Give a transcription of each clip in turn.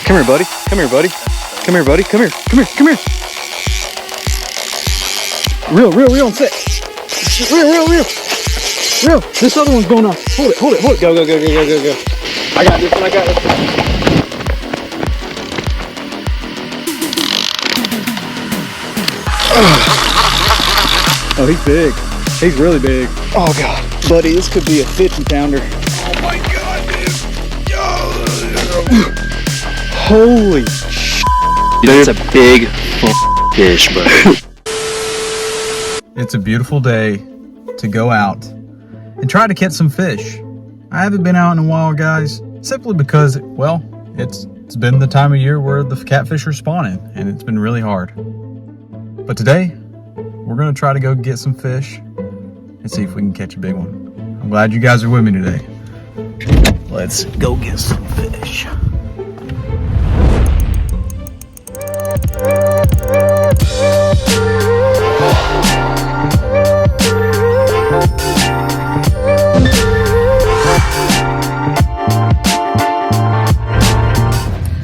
Come here, buddy. Come here, buddy. Come here, buddy. Come here. Come here. Come here. Reel and set. Reel. This other one's going up. Hold it. Go. I got this one. Oh, he's big. He's really big. Oh, God. Buddy, this could be a 50-pounder. Oh, my God, dude. Holy shit. That's a big fish, buddy. It's a beautiful day to go out and try to catch some fish. I haven't been out in a while, guys, simply because, well, it's been the time of year where the catfish are spawning, and it's been really hard. But today, we're going to try to go get some fish and see if we can catch a big one. I'm glad you guys are with me today. Let's go get some fish.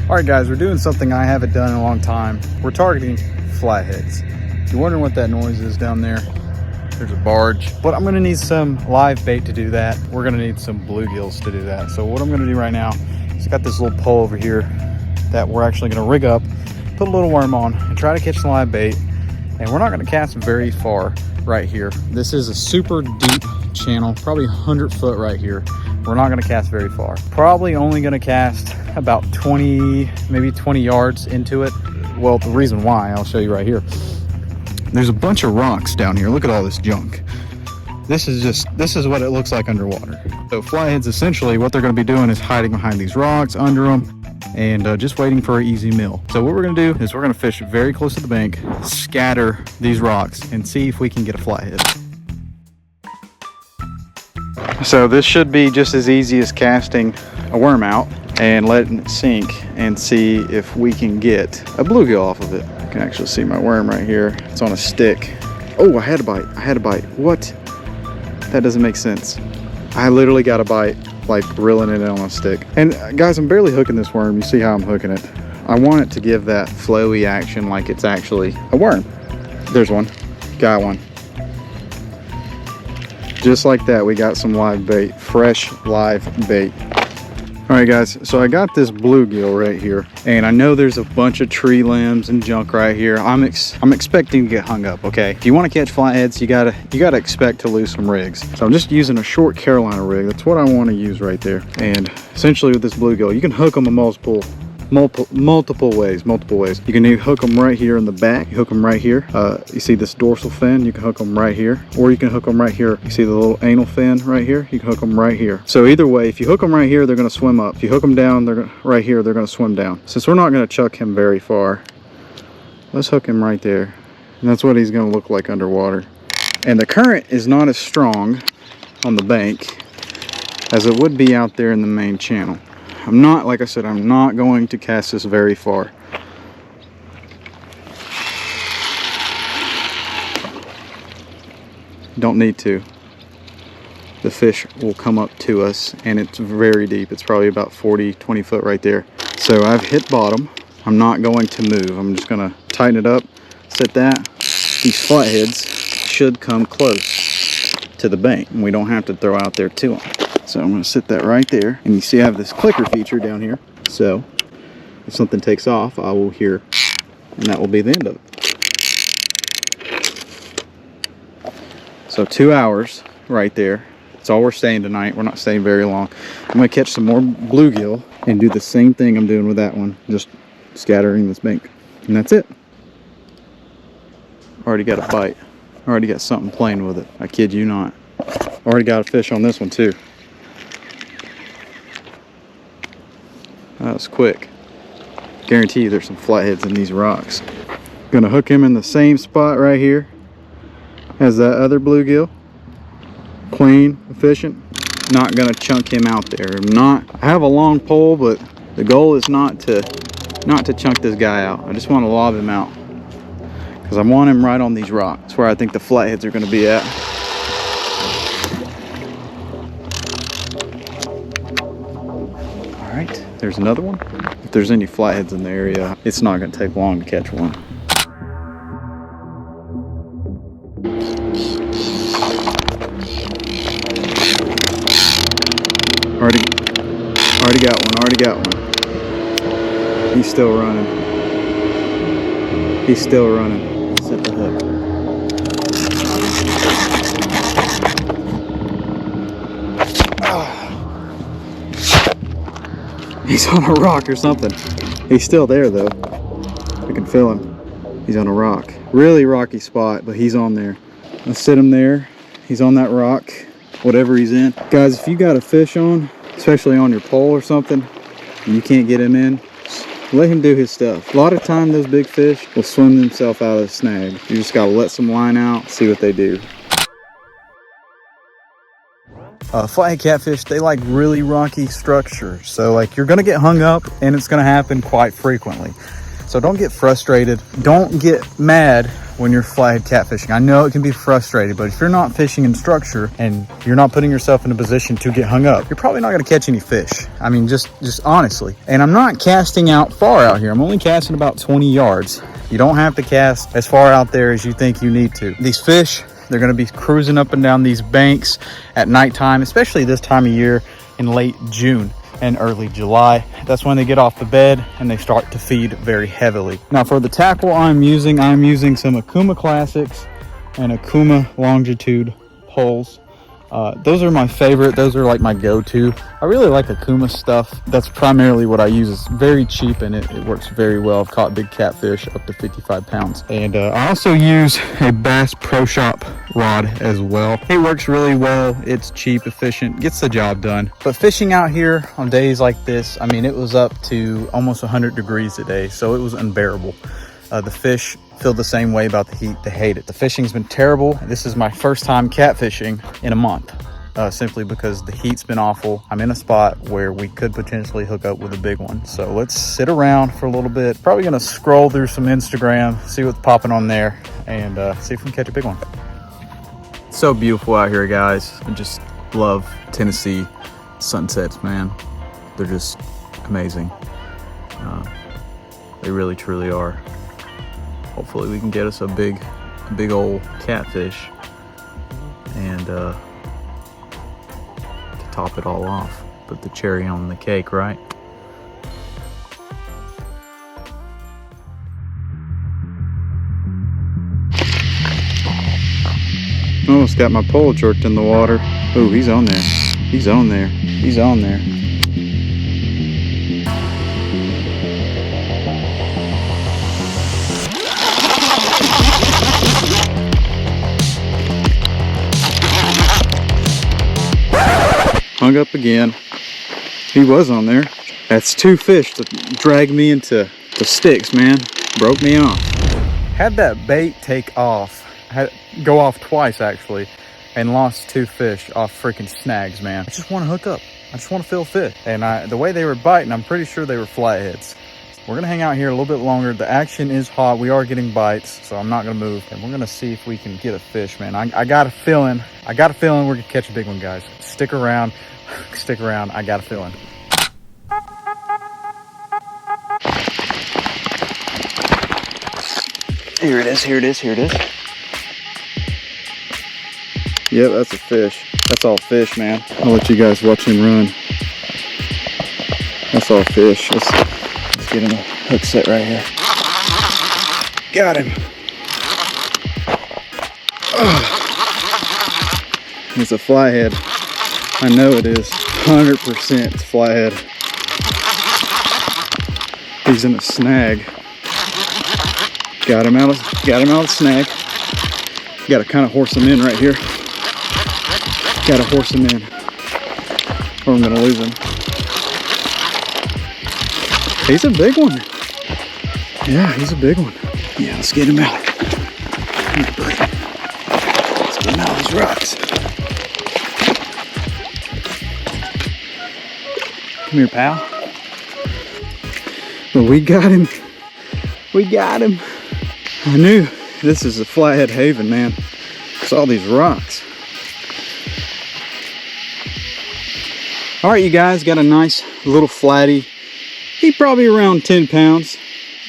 Alright guys, we're doing something I haven't done in a long time. We're targeting flatheads. If you're wondering what that noise is down there, there's a barge. But I'm gonna need some live bait to do that. We're gonna need some bluegills to do that. So what I'm gonna do right now is I got this little pole over here that we're actually gonna rig up, put a little worm on, and try to catch some live bait. And we're not gonna cast very far right here. This is a super deep channel, probably 100 foot right here. We're not gonna cast very far. Probably only gonna cast about 20, maybe 20 yards into it. Well, the reason why, I'll show you right here. There's a bunch of rocks down here. Look at all this junk. This is what it looks like underwater. So flatheads, essentially, what they're gonna be doing is hiding behind these rocks, under them, and just waiting for an easy meal. So what we're gonna do is we're gonna fish very close to the bank, scatter these rocks, and see if we can get a flathead. So this should be just as easy as casting a worm out and letting it sink and see if we can get a bluegill off of it. You can actually see my worm right here. It's on a stick. Oh, I had a bite. What? That doesn't make sense. I literally got a bite, like reeling it in on a stick. And guys, I'm barely hooking this worm. You see how I'm hooking it. I want it to give that flowy action like it's actually a worm. There's one. Got one. Just like that, we got some live bait, fresh live bait. All right guys, so I got this bluegill right here, and I know there's a bunch of tree limbs and junk right here. I'm expecting to get hung up, okay? If you want to catch flatheads, you gotta expect to lose some rigs. So I'm just using a short Carolina rig. That's what I want to use right there. And essentially with this bluegill, you can hook them in multiple ways. You can hook them right here in the back. You hook them right here. You see this dorsal fin? You can hook them right here, or you can hook them right here. You see the little anal fin right here? You can hook them right here. So either way, if you hook them right here, they're going to swim up. If you hook them down, right here, they're going to swim down. Since we're not going to chuck him very far, let's hook him right there. And that's what he's going to look like underwater. And the current is not as strong on the bank as it would be out there in the main channel. Like I said, I'm not going to cast this very far. Don't need to. The fish will come up to us, and it's very deep. It's probably about 20 foot right there. So I've hit bottom. I'm not going to move. I'm just gonna tighten it up, set that. These flatheads should come close to the bank, and we don't have to throw out there to them. So I'm going to sit that right there, and you see I have this clicker feature down here. So if something takes off, I will hear, and that will be the end of it. So 2 hours right there. That's all we're staying tonight. We're not staying very long. I'm going to catch some more bluegill and do the same thing I'm doing with that one, just scattering this bank, and that's it. Already got a bite. Already got something playing with it. I kid you not. Already got a fish on this one too. That was quick. Guarantee you there's some flatheads in these rocks. Gonna hook him in the same spot right here as that other bluegill. Clean, efficient. Not gonna chunk him out there. I have a long pole, but the goal is not to chunk this guy out. I just want to lob him out because I want him right on these rocks. That's where I think the flatheads are gonna be at. There's another one. if there's any flatheads in the area, it's not gonna take long to catch one. Already got one. He's still running. Set the hook. He's on a rock or something. He's still there though. I can feel him. He's on a rock. Really rocky spot, but he's on there. Let's sit him there. He's on that rock, whatever he's in. Guys, if you got a fish on, especially on your pole or something, and you can't get him in, let him do his stuff. A lot of time those big fish will swim themselves out of the snag. You just gotta let some line out, see what they do. Flathead catfish, they like really rocky structures. So like you're gonna get hung up, and it's gonna happen quite frequently. So don't get frustrated. Don't get mad when you're flathead catfishing. I know it can be frustrating, but if you're not fishing in structure and you're not putting yourself in a position to get hung up, you're probably not gonna catch any fish. I mean, just honestly. And I'm not casting out far out here. I'm only casting about 20 yards. You don't have to cast as far out there as you think you need to. These fish, they're gonna be cruising up and down these banks at nighttime, especially this time of year in late June and early July. That's when they get off the bed and they start to feed very heavily. Now for the tackle I'm using some Akuma Classics and Akuma Longitude poles. Those are my favorite. Those are like my go-to. I really like Akuma stuff. That's primarily what I use. It's very cheap and it works very well. I've caught big catfish up to 55 pounds. And I also use a Bass Pro Shop rod as well. It works really well. It's cheap, efficient, gets the job done. But fishing out here on days like this, I mean, it was up to almost 100 degrees today, so it was unbearable. The fish feel the same way about the heat. They hate it. The fishing's been terrible. This is my first time catfishing in a month, simply because the heat's been awful. I'm in a spot where we could potentially hook up with a big one. So let's sit around for a little bit. Probably gonna scroll through some Instagram, see what's popping on there, and see if we can catch a big one. It's so beautiful out here, guys. I just love Tennessee sunsets, man. They're just amazing. They really, truly are. Hopefully we can get us a big old catfish and to top it all off. Put the cherry on the cake, right? Almost got my pole jerked in the water. Oh, he's on there. He's on there. He's on there. Hung up again. He was on there. That's two fish to drag me into the sticks, man. Broke me off. Had that bait take off. Go off twice actually, and lost two fish off freaking snags, man. I just want to hook up. I just want to feel fish. And the way they were biting, I'm pretty sure they were flatheads. We're gonna hang out here a little bit longer. The action is hot. We are getting bites, so I'm not gonna move. And we're gonna see if we can get a fish, man. I got a feeling we're gonna catch a big one, guys. Stick around. Stick around. I got a feeling. Here it is. Here it is. Here it is. Yep, that's a fish. That's all fish, man. I'll let you guys watch him run. That's all fish. Let's get him a hook set right here. Got him. It's a flathead. I know it is. 100% it's flathead. He's in a snag. Got him out of the snag. Got to kind of horse him in right here. Got to horse him in, or I'm gonna lose him. He's a big one. Yeah, he's a big one. Yeah, let's get him out. Come here, buddy. Let's get him out of these rocks. Come here, pal. Well, we got him. We got him. I knew this is a flathead haven, man. Saw these rocks. All right, you guys, got a nice little flatty He's probably around 10 pounds,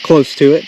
close to it.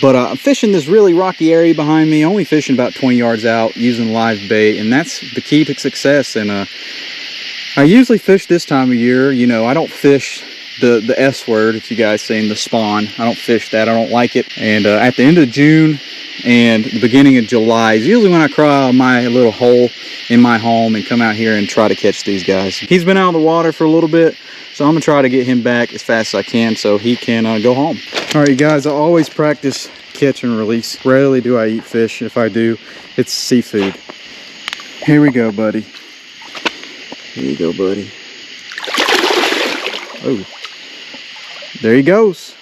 But I'm fishing this really rocky area behind me, only fishing about 20 yards out using live bait, and that's the key to success. And I usually fish this time of year. You know, I don't fish the S word, if you guys seen the spawn. I don't fish that. I don't like it. And at the end of June and the beginning of July is usually when I crawl out my little hole in my home and come out here and try to catch these guys. He's been out of the water for a little bit, so I'm gonna try to get him back as fast as I can so he can go home. All right, you guys, I always practice catch and release. Rarely do I eat fish. If I do, it's seafood. Here we go, buddy. Here you go, buddy. Oh, there he goes.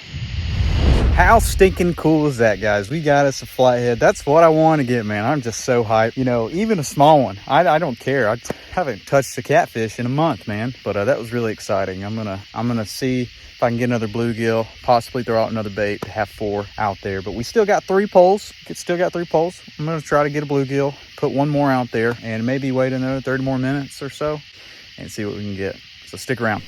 How stinking cool is that, guys? We got us a flathead. That's what I want to get, man. I'm just so hyped. You know, even a small one, I don't care. I haven't touched a catfish in a month, man. But that was really exciting. I'm gonna see if I can get another bluegill, possibly throw out another bait, have 4 out there. But we still got 3 poles. Still got 3 poles. I'm gonna try to get a bluegill, put 1 more out there, and maybe wait another 30 more minutes or so and see what we can get. So stick around.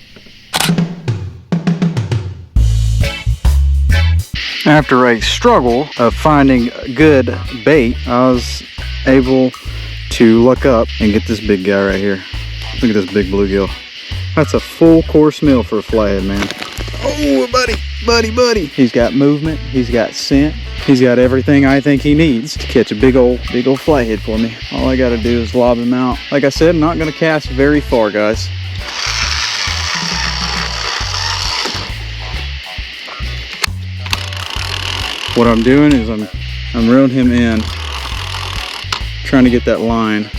After a struggle of finding good bait, I was able to look up and get this big guy right here. Look at this big bluegill. That's a full course meal for a flathead, man. Oh, buddy. He's got movement, he's got scent, he's got everything I think he needs to catch a big old flathead for me. All I gotta do is lob him out. Like I said, I'm not gonna cast very far, guys. What I'm doing is I'm reeling him in, trying to get that line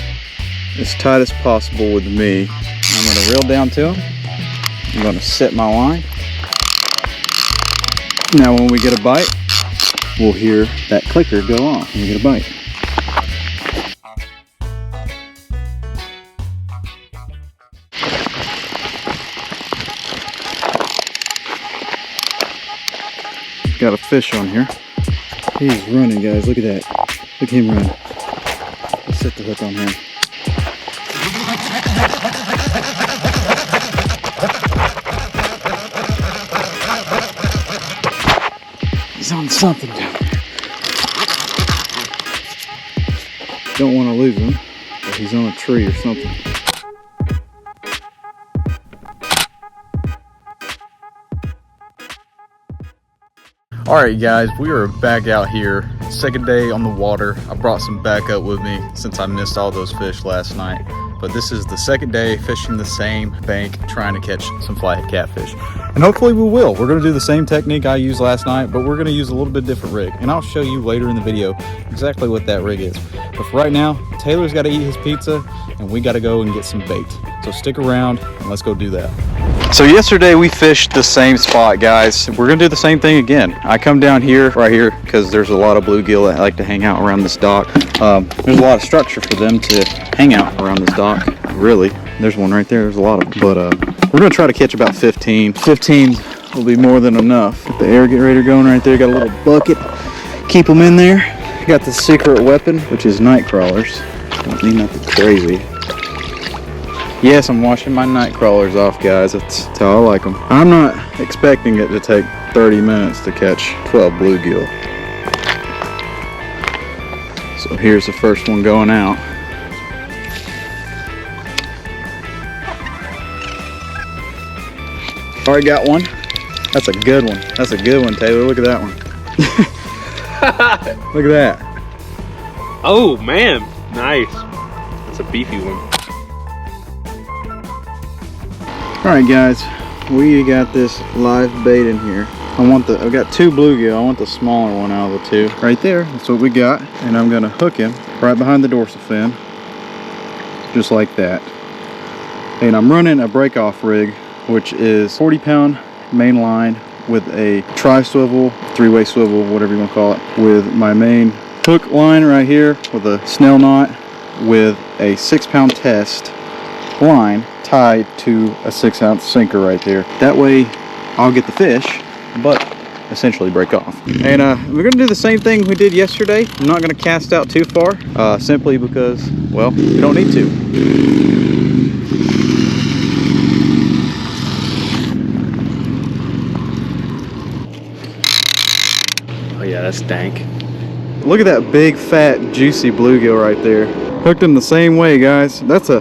as tight as possible with me. I'm gonna reel down to him. I'm gonna set my line. Now when we get a bite, we'll hear that clicker go off when we get a bite. Got a fish on here. He's running, guys. Look at that. Look at him run. Let's set the hook on him. He's on something down there. Don't want to lose him, but he's on a tree or something. Alright guys, we are back out here. Second day on the water. I brought some backup with me since I missed all those fish last night. But this is the second day fishing the same bank, trying to catch some flathead catfish. And hopefully we will. We're going to do the same technique I used last night, but we're going to use a little bit different rig. And I'll show you later in the video exactly what that rig is. But for right now, Taylor's got to eat his pizza and we got to go and get some bait. So stick around and let's go do that. So yesterday we fished the same spot, guys. We're gonna do the same thing again. I come down here, right here, because there's a lot of bluegill that like to hang out around this dock. There's a lot of structure for them to hang out around this dock. Really, there's one right there. There's a lot of them. But we're gonna try to catch about 15. 15 will be more than enough. Get the air generator going right there. Got a little bucket. Keep them in there. Got the secret weapon, which is night crawlers. Don't need nothing crazy. Yes, I'm washing my night crawlers off, guys. That's how I like them. I'm not expecting it to take 30 minutes to catch 12 bluegill. So here's the first one going out. Already got one. That's a good one. That's a good one, Taylor. Look at that one. Look at that. Oh man, nice. That's a beefy one. Alright guys, we got this live bait in here. I've got 2 bluegill. I want the smaller one out of the 2. Right there, that's what we got. And I'm gonna hook him right behind the dorsal fin. Just like that. And I'm running a break-off rig, which is 40-pound main line with a tri-swivel, 3-way swivel, whatever you want to call it, with my main hook line right here with a snell knot with a 6-pound test line tied to a 6-ounce sinker right there. That way I'll get the fish, but essentially break off. And we're gonna do the same thing we did yesterday. I'm not gonna cast out too far, simply because, well, we don't need to. Oh yeah, that's dank. Look at that big, fat, juicy bluegill right there. Hooked him the same way, guys. That's a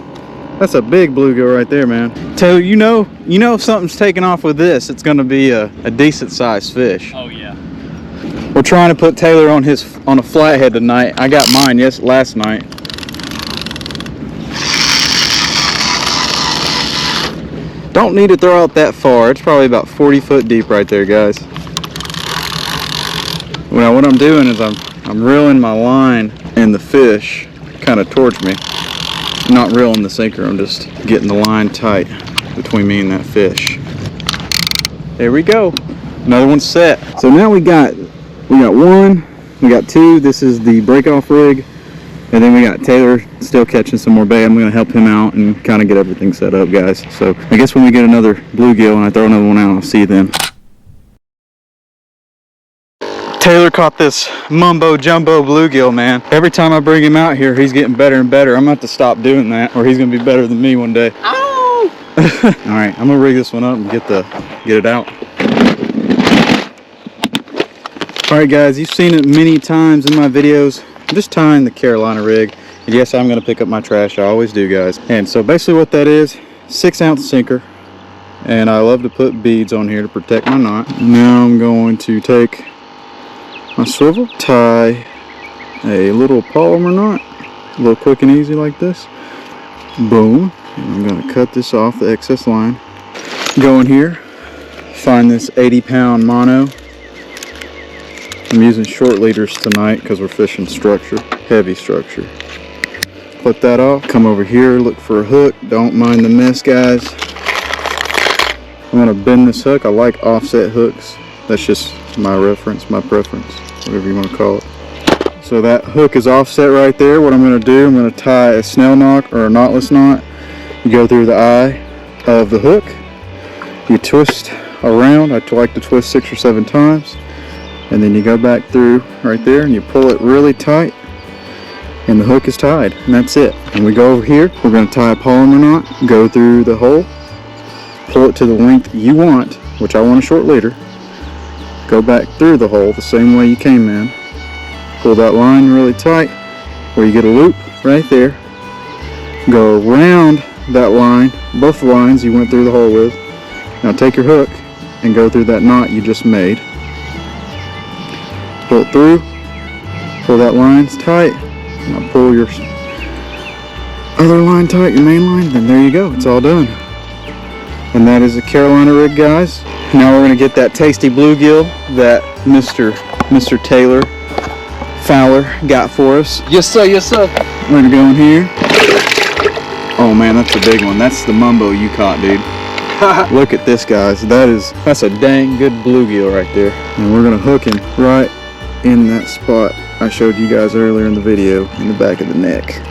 big bluegill right there, man. Taylor, you know if something's taking off with this, it's gonna be a decent sized fish. Oh yeah. We're trying to put Taylor on a flathead tonight. I got mine last night. Don't need to throw out that far. It's probably about 40 foot deep right there, guys. Now what I'm doing is I'm reeling my line and the fish kind of towards me. I'm not reeling the sinker, I'm just getting the line tight between me and that fish. There we go. Another one's set. So now we got one, we got two. This is the break-off rig. And then we got Taylor still catching some more bait. I'm going to help him out and kind of get everything set up, guys. So I guess when we get another bluegill and I throw another one out, I'll see you then. Taylor caught this mumbo jumbo bluegill, man. Every time I bring him out here, he's getting better and better. I'm going to have to stop doing that or he's going to be better than me one day. Ow! All right, I'm going to rig this one up and get it out. All right, guys, you've seen it many times in my videos. I'm just tying the Carolina rig. And yes, I'm going to pick up my trash. I always do, guys. And so basically what that is, 6-ounce sinker. And I love to put beads on here to protect my knot. Now I'm going to take my swivel, tie a little polymer knot, a little quick and easy like this. Boom. And I'm going to cut this off the excess line. Go in here, find this 80-pound mono. I'm using short leaders tonight because we're fishing structure, heavy structure. Put that off, come over here, look for a hook. Don't mind the mess, guys. I'm gonna bend this hook. I like offset hooks. That's just my reference, my preference, whatever you want to call it. So that hook is offset right there. What I'm gonna do, I'm gonna tie a snell knot or a knotless knot. You go through the eye of the hook. You twist around. I like to twist 6 or 7 times. And then you go back through right there and you pull it really tight and the hook is tied, and that's it. And we go over here, we're going to tie a polymer knot, go through the hole, pull it to the length you want, which I want a short leader, go back through the hole the same way you came in, pull that line really tight where you get a loop right there, go around that line, both lines you went through the hole with. Now take your hook and go through that knot you just made. Pull it through, pull that line tight, now pull your other line tight, your main line, then there you go, it's all done. And that is a Carolina rig, guys. Now we're going to get that tasty bluegill that Mr. Taylor Fowler got for us. Yes, sir. Yes, sir. We're going to go in here. Oh man, that's a big one. That's the mumbo you caught, dude. Look at this, guys. That's a dang good bluegill right there. And we're going to hook him right in that spot I showed you guys earlier in the video, in the back of the neck.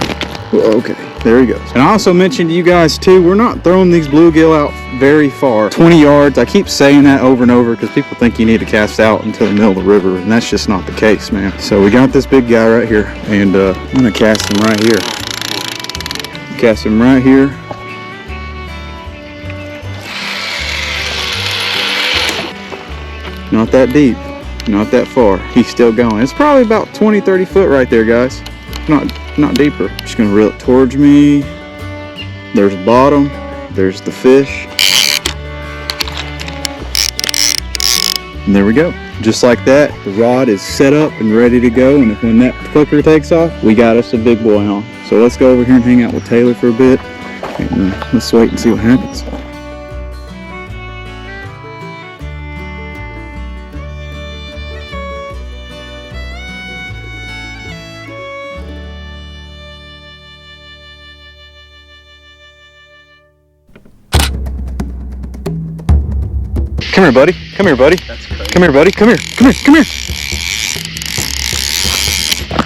Well, okay, there he goes. And I also mentioned to you guys too, we're not throwing these bluegill out very far, 20 yards. I keep saying that over and over because people think you need to cast out into the middle of the river, and that's just not the case, man. So we got this big guy right here, and I'm gonna cast him right here. Cast him right here. Not that deep. Not that far. He's still going. It's probably about 20-30 foot right there, guys. Not deeper. Just gonna reel it towards me. There's the bottom. There's the fish. And there we go. Just like that, the rod is set up and ready to go. And when that clicker takes off, we got us a big boy on. So let's go over here and hang out with Taylor for a bit. And let's wait and see what happens. Come here, buddy. Come here, buddy. That's crazy. Come here, buddy. Come here. Come here. Come here.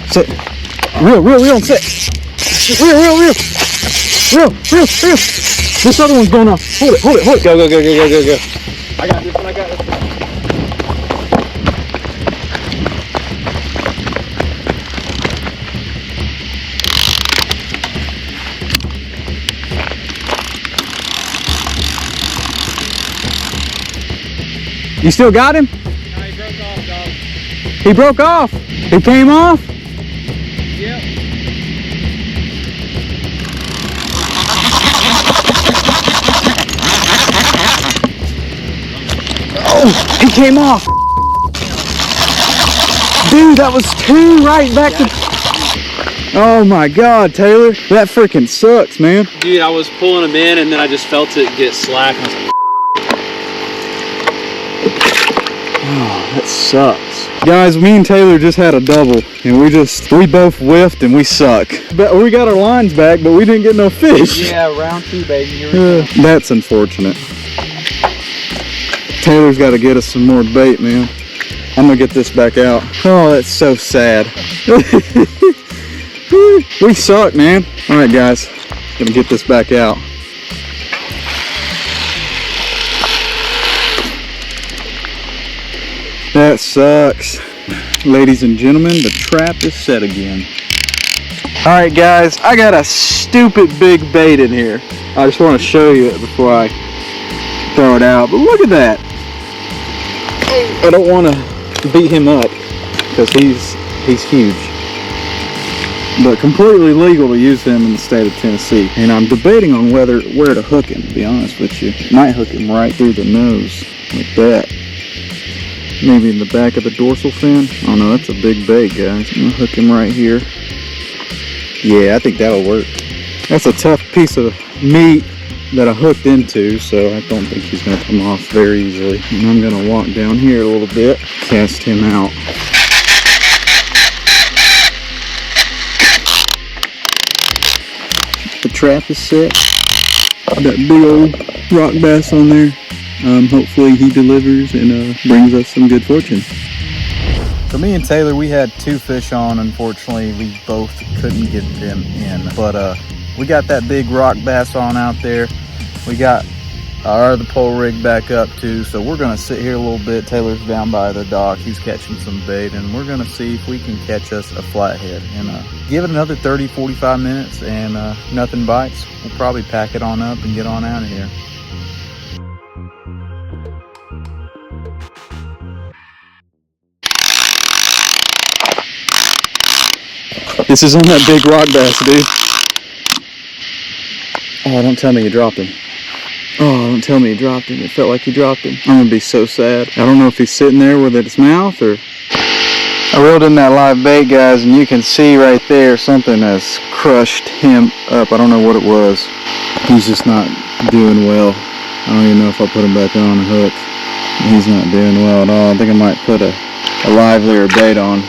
Sit. Reel on sit. Reel. This other one's going off. Hold it. Go. I got this one. You still got him? No, he broke off, dog. He broke off. He came off. Yep. Oh, he came off. Dude, that was 2 right back to... Oh my God, Taylor. That freaking sucks, man. Dude, I was pulling him in and then I just felt it get slack. And I was like, oh, that sucks. Guys, me and Taylor just had a double and we both whiffed and we suck. But we got our lines back, but we didn't get no fish. Yeah, round 2, baby. Here we go. That's unfortunate. Taylor's got to get us some more bait, man. I'm gonna get this back out. Oh, that's so sad. We suck, man. All right, guys, gonna get this back out. That sucks. Ladies and gentlemen, the trap is set again. All right, guys, I got a stupid big bait in here. I just want to show you it before I throw it out, but look at that. I don't want to beat him up because he's huge, but completely legal to use him in the state of Tennessee. And I'm debating on where to hook him, to be honest with you. Might hook him right through the nose like that, maybe in the back of the dorsal fin. Oh no, that's a big bait, guys. I'm gonna hook him right here. Yeah, I think that'll work. That's a tough piece of meat that I hooked into, so I don't think he's going to come off very easily. And I'm going to walk down here a little bit, cast him out. The trap is set. That big old rock bass on there. Hopefully he delivers and brings us some good fortune. So me and Taylor, we had 2 fish on. Unfortunately, we both couldn't get them in, but we got that big rock bass on out there. We got our other pole rig back up too, so we're gonna sit here a little bit. Taylor's down by the dock, he's catching some bait, and we're gonna see if we can catch us a flathead. And give it another 30-45 minutes and nothing bites, we'll probably pack it on up and get on out of here. This is on that big rock bass, dude. Oh, don't tell me you dropped him. Oh, don't tell me you dropped him. It felt like you dropped him. I'm gonna be so sad. I don't know if he's sitting there with his mouth or... I reeled in that live bait, guys, and you can see right there something has crushed him up. I don't know what it was. He's just not doing well. I don't even know if I'll put him back on the hook. He's not doing well at all. I think I might put a livelier bait on.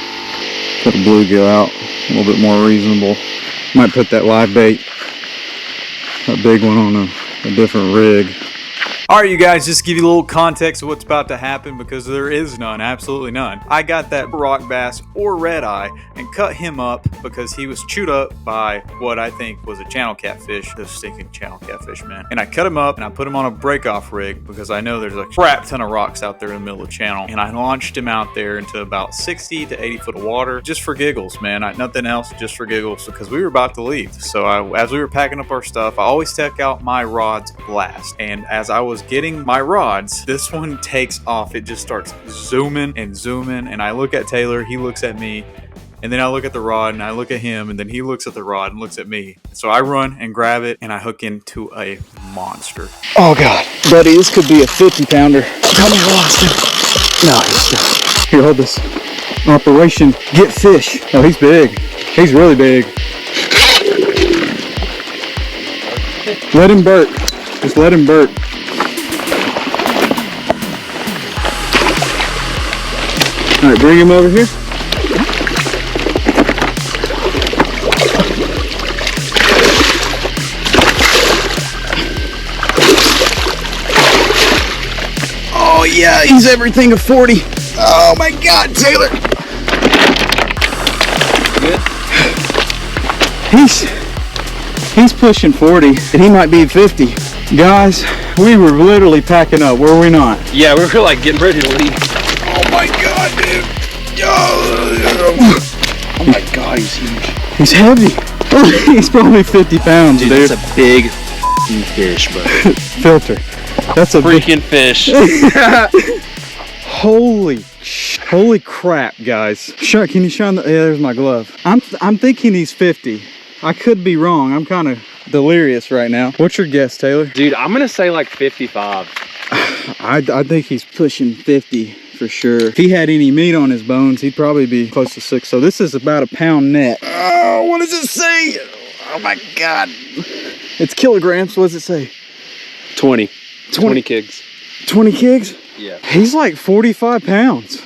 Put a bluegill out. A little bit more reasonable. Might put that live bait, that big one, on a different rig. Alright, you guys, just to give you a little context of what's about to happen, because there is none, absolutely none. I got that rock bass or red eye and cut him up because he was chewed up by what I think was a channel catfish, those stinking channel catfish, man. And I cut him up and I put him on a break-off rig because I know there's a crap ton of rocks out there in the middle of the channel. And I launched him out there into about 60 to 80 foot of water just for giggles, man. Nothing else, just for giggles, because we were about to leave. So as we were packing up our stuff, I always take out my rods last. And as I was getting my rods, this one takes off. It just starts zooming and zooming, and I look at Taylor, he looks at me, and then I look at the rod and I look at him, and then he looks at the rod and looks at me. So I run and grab it and I hook into a monster. Oh God, buddy, this could be a 50-pounder. Tell me I lost him. No, he's still. Here, hold this. Operation Get Fish. Oh, he's big. He's really big. Let him burp. Just let him burp. All right, bring him over here. Oh yeah, he's everything of 40. Oh my God, Taylor. Good? He's pushing 40, and he might be 50. Guys, we were literally packing up, were we not? yeah, we were like getting ready to leave. Oh my God, dude. Oh my God, he's huge. He's heavy. He's probably 50 pounds, dude. Dude, that's a big fish, bro. Filter. That's a freaking fish. Holy sh! Holy crap, guys. Can you shine the, yeah, there's my glove. I'm thinking he's 50. I could be wrong. I'm kind of delirious right now. What's your guess, Taylor? Dude, I'm gonna say like 55. I think he's pushing 50 for sure. If he had any meat on his bones, he'd probably be close to 6. So this is about a pound net. Oh, what does it say? Oh my God. It's kilograms. What does it say? 20 kigs. 20 kigs? Yeah. He's like 45 pounds.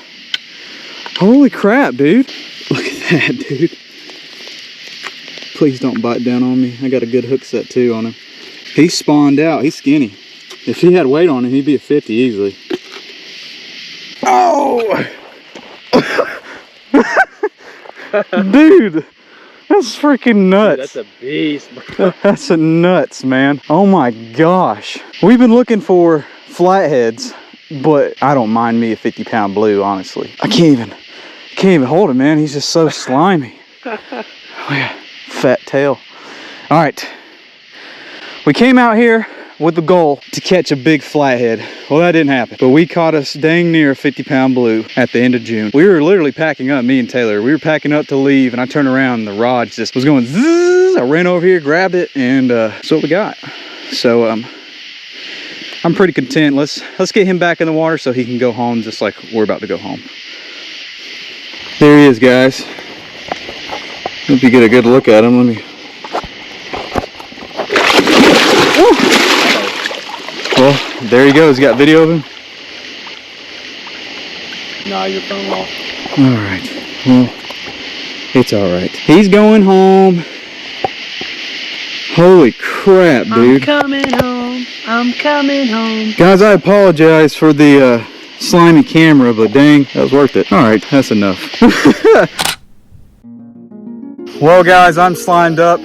Holy crap, dude. Look at that, dude. Please don't bite down on me. I got a good hook set too on him. He spawned out. He's skinny. If he had weight on him, he'd be a 50 easily. Oh! Dude, that's freaking nuts. Dude, that's a beast, bro. That's a nuts, man. Oh my gosh. We've been looking for flatheads, but I don't mind me a 50-pound blue, honestly. I can't even hold him, man. He's just so slimy. Oh, yeah. Fat tail. All right. We came out here with the goal to catch a big flathead. Well, that didn't happen, but we caught us dang near a 50-pound blue at the end of June. We were literally packing up, me and Taylor. We were packing up to leave, and I turned around and the rod just was going zzz. I ran over here, grabbed it, and that's what we got. So I'm pretty content. Let's get him back in the water so he can go home just like we're about to go home. There he is, guys. Hope you get a good look at him. Let me. Well, there he goes. You got video of him? Nah, your phone off. All right. Well, it's all right. He's going home. Holy crap, dude. I'm coming home. I'm coming home. Guys, I apologize for the slimy camera, but dang, that was worth it. All right, that's enough. Well, guys, I'm slimed up.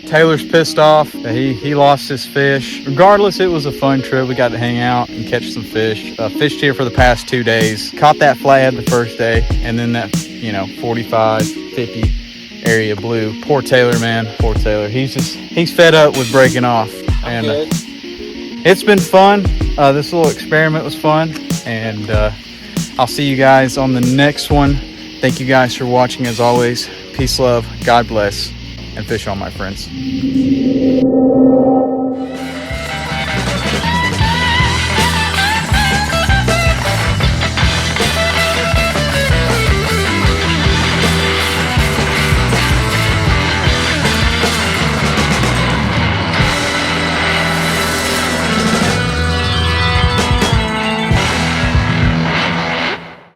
Taylor's pissed off that he lost his fish. Regardless, it was a fun trip. We got to hang out and catch some fish. Fished here for the past 2 days. Caught that flathead the first day, and then that, 45, 50 area blue. Poor Taylor, man. Poor Taylor. He's fed up with breaking off. And it's been fun. This little experiment was fun, and I'll see you guys on the next one. Thank you guys for watching as always. Peace, love, God bless, and fish on, my friends.